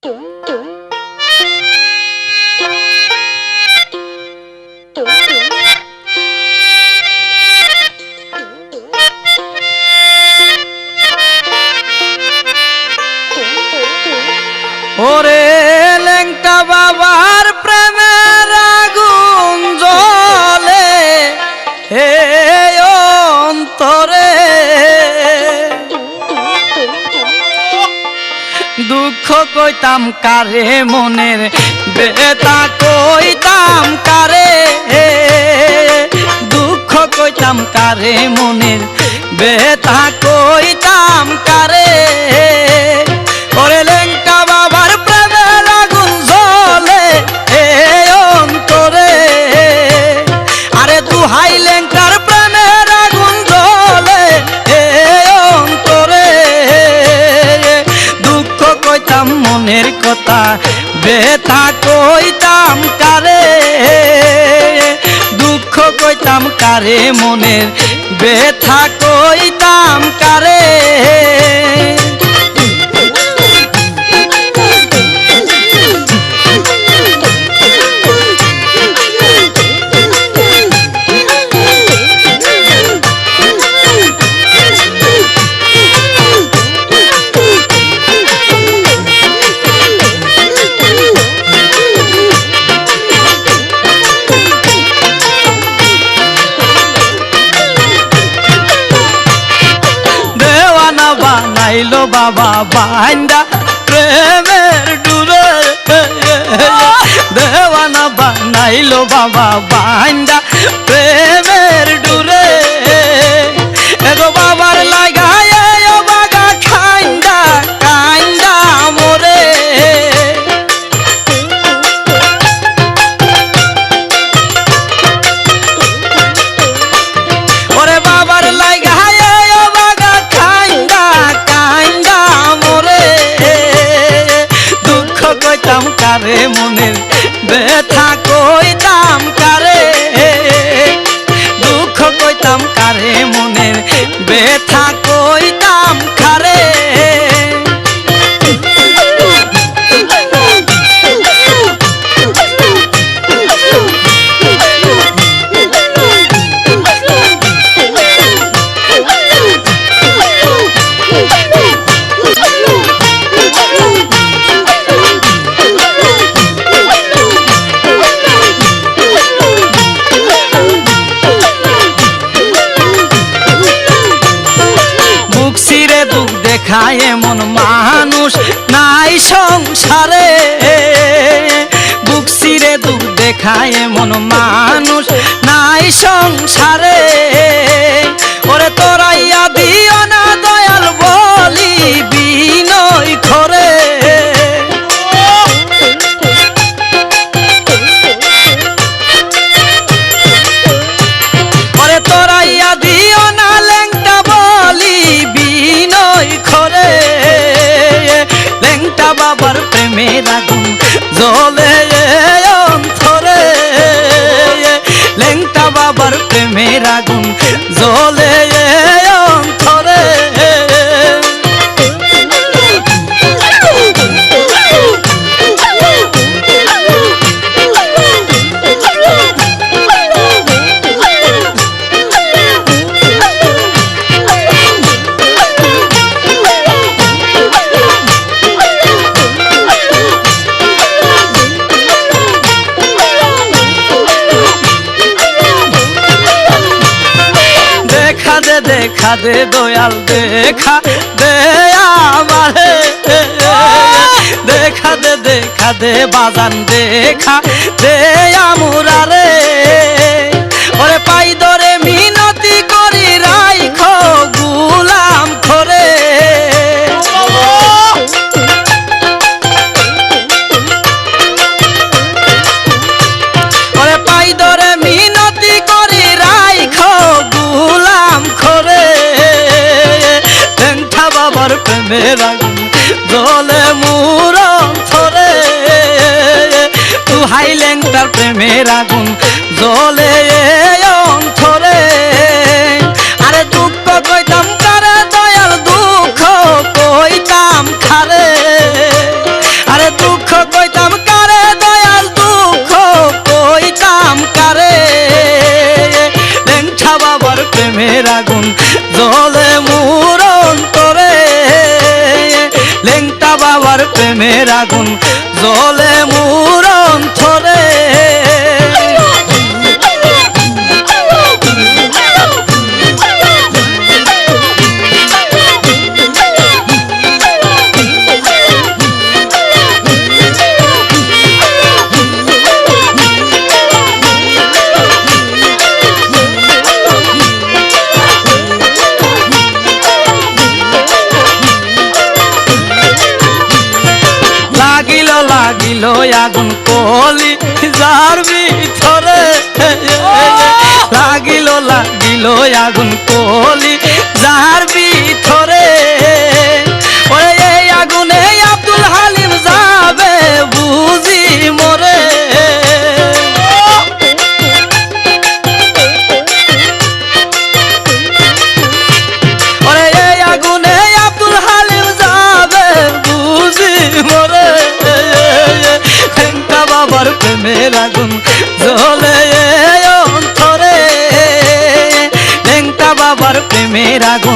ওরে লেংটা বাবার প্রেমের আগুন জ্বলে হে অন্তরে, দুঃখ কইতাম কারে মনের বেতা কইতাম কারে, দুঃখ কইতাম কারে মনের বেতা কইতাম কারে। ওরে লেংটা বাবার প্রেমের আগুন জ্বলে হে অন্তরে, আরে দুহাই লেংটার প্রেমের আগুন জ্বলে হে অন্তরে, দুঃখ কইতাম মনের কথা বেতা কইতাম কারে, দুঃখ কইতাম কারে মনের বেথা কইতাম কারে। বানাইলো বাবা বান্দা প্রেমের ডুরে, দেওয়ানা বানাইলো বাবা বান্দা প্রেমের ডুরে, এগো বাবার লাগায় বাগা খাইন্দা কাইন্দা মোরে। ওরে বাবার লাগায় বাগা খাইন্দা কাইন্দা মোরে, দুঃখ কইতাম কারে মনের বেথা কইতাম কারে, দুঃখ কইতাম কারে মনের বেথা কইতাম কারে। দেখায় এমন মানুষ নাই সংসারে, বুক চিরে দুঃখ দেখায় এমন মানুষ নাই সংসারে, ওরে তোরাইয়া দিও না দয়াল বলি বিনয় করে। ওরে তোরাইয়া দিও না লেংটা বলি বিনয় করে, লেংটা বাবার প্রেমের আগুন জ্বলে অন্তরে, লেংটা বাবার প্রেমের আগুন জ্বলে অন্তরে। দেখা দে দয়াল দেখা দে আমারে, দেখা দে বাজান দেখা দে আমুরারে, ওরে পাই ধরে মিনতি করি রাইখো গুলাম করে। ওরে পাই ধরে মিনতি করি রাইখো গুলাম করে, লেংটা বাবার প্রেমের আগুন জ্বলে মোর অন্তরে, দুহাই লেংটার প্রেমের আগুন জ্বলে অন্তরে। আরে দুঃখ কইতাম কারে দয়াল দুঃখ কইতাম খারে, আরে প্রেমের আগুন জ্বলে মোর অন্তরে লেংটা বাবার প্রেমের আগুন জ্বলে মোর অন্তরে লাগিল আগুন কলি যার ভিতরে লাগিল আগুন কলি যার ভিতরে ওরে এই আগুনে আব্দুল হালিম যাবে বুঝি মরে ওরে এই আগুনে আব্দুল হালিম যাবে বুঝি মরে বাবার প্রেমের আগুন জ্বলে অন্তরে লেংটা বাবার প্রেমের আগুন